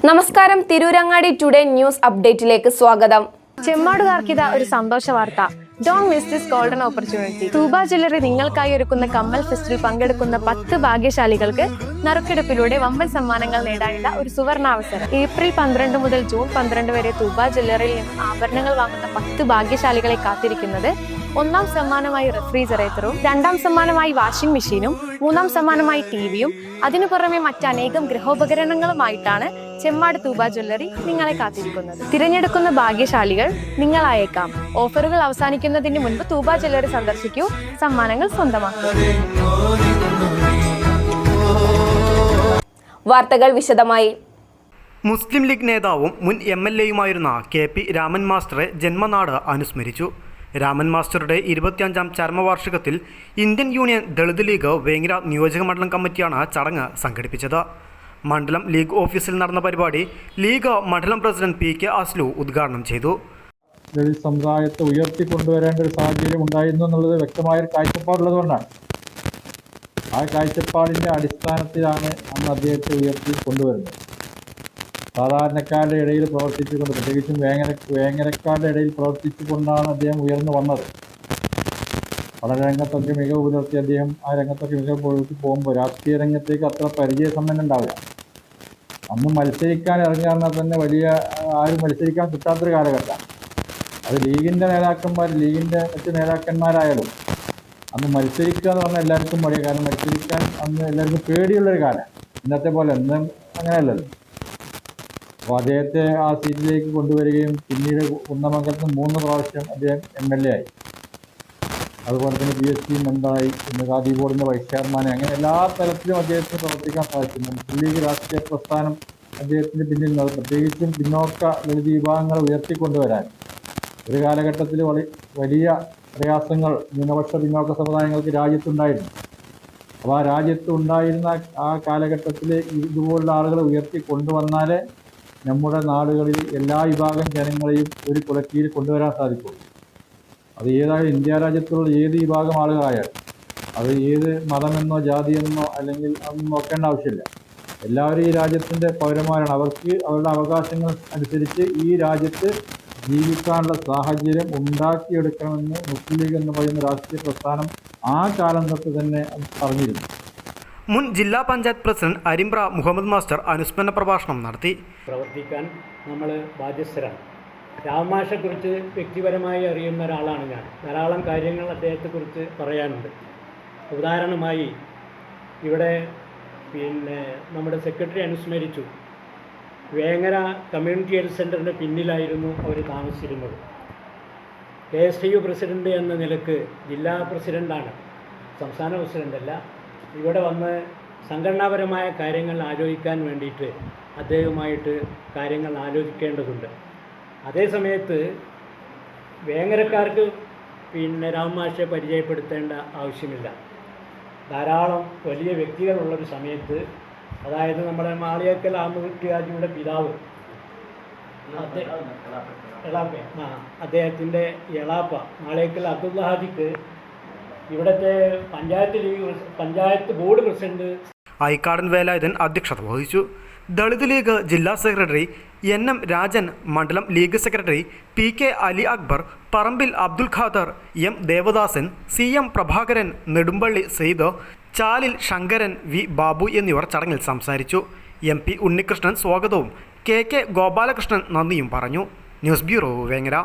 നമസ്കാരം, Tirurangadi today news അപ്ഡേറ്റിലേക്ക് സ്വാഗതം. ചെമ്മാടുകാർക്കിതാ ഒരു സന്തോഷ വാർത്ത. Don't miss this golden opportunity. Thooba jewellery നിങ്ങൾക്കായി ഒരുക്കുന്ന കമ്മൽ ഫെസ്റ്റിൽ പങ്കെടുക്കുന്ന 10 ഭാഗ്യശാലികൾക്ക് നറുക്കെടുപ്പിലൂടെ വമ്പൻ സമ്മാനങ്ങൾ നേടാനുള്ള ഒരു സുവർണാവസരം. ഏപ്രിൽ 12 മുതൽ ജൂൺ 12 വരെ തൂബ ജ്വല്ലറിയിൽ നിന്നും ആഭരണങ്ങൾ വാങ്ങുന്ന 10 ഭാഗ്യശാലികളെ കാത്തിരിക്കുന്നത് ഒന്നാം സമ്മാനമായി റെഫ്രിജറേറ്ററും, രണ്ടാം സമ്മാനമായി വാഷിംഗ് മെഷീനും, മൂന്നാം സമ്മാനമായി ടിവിയും, അതിനു പുറമെ മറ്റനേകം ഗൃഹോപകരണങ്ങളുമായിട്ടാണ് ചെമ്മാട് തൂബ ജ്വല്ലറി നിങ്ങളെ കാത്തിരിക്കുന്നത്. തിരഞ്ഞെടുക്കുന്ന ഭാഗ്യശാലികൾ നിങ്ങളായേക്കാം. ഓഫറുകൾ അവസാനിക്കുന്നതിന് മുൻപ് തൂബ ജ്വല്ലറി സന്ദർശിക്കൂ, സമ്മാനങ്ങൾ സ്വന്തമാക്കൂ. വാർത്തകൾ വിശദമായി. മുസ്ലിം ലീഗ് നേതാവും മുൻ MLA-യുമായിരുന്ന KP രാമൻ മാസ്റ്ററെ ജന്മനാട് അനുസ്മരിച്ചു. രാമൻ മാസ്റ്ററുടെ 25ാം ചരമവാർഷികത്തിൽ Indian union Dalit league Vengara നിയോജകമണ്ഡലം കമ്മിറ്റിയാണ് ചടങ്ങ് സംഘടിപ്പിച്ചത്. മണ്ഡലം ലീഗ് ഓഫീസിൽ നടന്ന പരിപാടി ലീഗ് മണ്ഡലം പ്രസിഡന്റ് PK അസ്ലു ഉദ്ഘാടനം ചെയ്തു. ദളിത് സമുദായത്തെ ഉയർത്തിക്കൊണ്ടുവരേണ്ട ഒരു സാഹചര്യം ഉണ്ടായിരുന്നു എന്നുള്ളത് വ്യക്തമായൊരു കാഴ്ചപ്പാടുള്ളതുകൊണ്ടാണ്. ആ കാഴ്ചപ്പാടിൻ്റെ അടിസ്ഥാനത്തിലാണ് അന്ന് അദ്ദേഹത്തെ ഉയർത്തി കൊണ്ടുവരുന്നത്. സാധാരണക്കാരുടെ ഇടയിൽ പ്രവർത്തിച്ചുകൊണ്ട്, പ്രത്യേകിച്ചും വേങ്ങരക്കാരുടെ ഇടയിൽ പ്രവർത്തിച്ചുകൊണ്ടാണ് അദ്ദേഹം ഉയർന്നു വന്നത്. പഠനരംഗത്തൊക്കെ മികവ് പുലർത്തി അദ്ദേഹം ആ രംഗത്തൊക്കെ മികവ് പുലർത്തി പോകുമ്പോൾ രാഷ്ട്രീയ രംഗത്തേക്ക് അത്ര പരിചയസമ്പന്നം ഉണ്ടാവില്ല. അന്ന് മത്സരിക്കാൻ ഇറങ്ങിയാൽ തന്നെ ആരും മത്സരിക്കാൻ കിട്ടാത്തൊരു കാലഘട്ടമാണ്. അത് ലീഗിൻ്റെ നേതാക്കന്മാർ, ലീഗിൻ്റെ മറ്റ് നേതാക്കന്മാരായാലും അന്ന് മത്സരിക്കുക എന്ന് പറഞ്ഞാൽ എല്ലാവർക്കും മടിയ. കാരണം മത്സരിക്കാൻ അന്ന് എല്ലാവർക്കും പേടിയുള്ളൊരു കാലം. ഇന്നത്തെ പോലെ ഒന്നും അങ്ങനെയല്ലല്ലോ. അപ്പോൾ അദ്ദേഹത്തെ ആ സീറ്റിലേക്ക് കൊണ്ടുവരികയും പിന്നീട് കുന്നമംഗലത്ത് 3 പ്രാവശ്യം അദ്ദേഹം MLA ആയി. അതുപോലെ തന്നെ PSC മെമ്പറായി, പിന്നെ ഖാദി ബോർഡിൻ്റെ വൈസ് ചെയർമാനെ, അങ്ങനെ എല്ലാ തലത്തിലും അദ്ദേഹത്തിന് പ്രവർത്തിക്കാൻ സാധിക്കുന്നു. മുസ്ലിം ലീഗ് രാഷ്ട്രീയ പ്രസ്ഥാനം അദ്ദേഹത്തിൻ്റെ പിന്നിൽ നിന്നത് പ്രത്യേകിച്ചും പിന്നോക്ക ദളിത് വിഭാഗങ്ങളെ ഉയർത്തിക്കൊണ്ടുവരാൻ ഒരു കാലഘട്ടത്തിൽ വലിയ പ്രയാസങ്ങൾ ന്യൂനപക്ഷ പിന്നോക്ക സമുദായങ്ങൾക്ക് രാജ്യത്തുണ്ടായിരുന്നു. അപ്പോൾ ആ രാജ്യത്തുണ്ടായിരുന്ന ആ കാലഘട്ടത്തിൽ ഇതുപോലുള്ള ആളുകളെ ഉയർത്തി കൊണ്ടുവന്നാലേ നമ്മുടെ നാടുകളിൽ എല്ലാ വിഭാഗം ജനങ്ങളെയും ഒരു കുലക്കീഴിൽ കൊണ്ടുവരാൻ സാധിക്കുള്ളൂ. അത് ഏതായാലും ഇന്ത്യ രാജ്യത്തുള്ള ഏത് വിഭാഗം ആളുകളായാലും, അത് ഏത് മതമെന്നോ ജാതിയെന്നോ അല്ലെങ്കിൽ അതൊന്നും നോക്കേണ്ട ആവശ്യമില്ല. എല്ലാവരും ഈ രാജ്യത്തിൻ്റെ പൗരന്മാരാണ്. അവർക്ക് അവരുടെ അവകാശങ്ങൾ അനുസരിച്ച് ഈ രാജ്യത്ത് ജീവിക്കാനുള്ള സാഹചര്യം ഉണ്ടാക്കിയെടുക്കണമെന്ന് മുസ്ലിം ലീഗ് എന്ന് പറയുന്ന രാഷ്ട്രീയ പ്രസ്ഥാനം ആ കാലം തൊട്ട് തന്നെ പറഞ്ഞിരുന്നു. മുൻ ജില്ലാ പഞ്ചായത്ത് പ്രസിഡന്റ് അരിമ്പ്ര മുഹമ്മദ് മാസ്റ്റർ അനുസ്മരണ പ്രഭാഷണം നടത്തി. പ്രവർത്തിക്കാൻ നമ്മൾ ബാധ്യസ്ഥരാണ്. രാമമാഷെക്കുറിച്ച് വ്യക്തിപരമായി അറിയുന്ന ഒരാളാണ് ഞാൻ. ധാരാളം കാര്യങ്ങൾ അദ്ദേഹത്തെക്കുറിച്ച് പറയാനുണ്ട്. ഉദാഹരണമായി ഇവിടെ നമ്മുടെ സെക്രട്ടറി അനുസ്മരിച്ചു. വേങ്ങര കമ്മ്യൂണിറ്റി ഹെൽത്ത് സെൻ്ററിൻ്റെ പിന്നിലായിരുന്നു അവർ താമസിച്ചിരുന്നത്. KSTU പ്രസിഡന്റ് എന്ന നിലക്ക് ജില്ലാ പ്രസിഡൻ്റാണ്, സംസ്ഥാന പ്രസിഡൻ്റല്ല. ഇവിടെ വന്ന് സംഘടനാപരമായ കാര്യങ്ങൾ ആലോചിക്കാൻ വേണ്ടിയിട്ട് അദ്ദേഹവുമായിട്ട് കാര്യങ്ങൾ ആലോചിക്കേണ്ടതുണ്ട്. അതേസമയത്ത് വേങ്ങരക്കാർക്ക് രാമമാഷെ പരിചയപ്പെടുത്തേണ്ട ആവശ്യമില്ല. ധാരാളം വലിയ വ്യക്തികളുള്ളൊരു സമയത്ത്, അതായത് നമ്മുടെ മാളിയേക്കൽ ആമുകുട്ടിയാജിയുടെ പിതാവ് അദ്ദേഹത്തിൻ്റെ എളാപ്പ മാളിയേക്കൽ അബ്ദുള്ള ഹാജിക്ക് ഇവിടുത്തെ പഞ്ചായത്ത് ബോർഡ് പ്രസിഡന്റ് ഐക്കാടൻ വേലായുധൻ അധ്യക്ഷത വഹിച്ചു. ദളിത് ലീഗ് ജില്ലാ സെക്രട്ടറി NM രാജൻ, മണ്ഡലം league secretary PK Ali Akbar, Parambil Abdul Khader, M Devadasan, CM Prabhakaran, Nedumpally Sayed, Chalil Shankaran, V Babu എന്നിവർ ചടങ്ങിൽ സംസാരിച്ചു. MP ഉണ്ണികൃഷ്ണൻ സ്വാഗതവും KK ഗോപാലകൃഷ്ണൻ നന്ദിയും പറഞ്ഞു. News bureau, Vengara.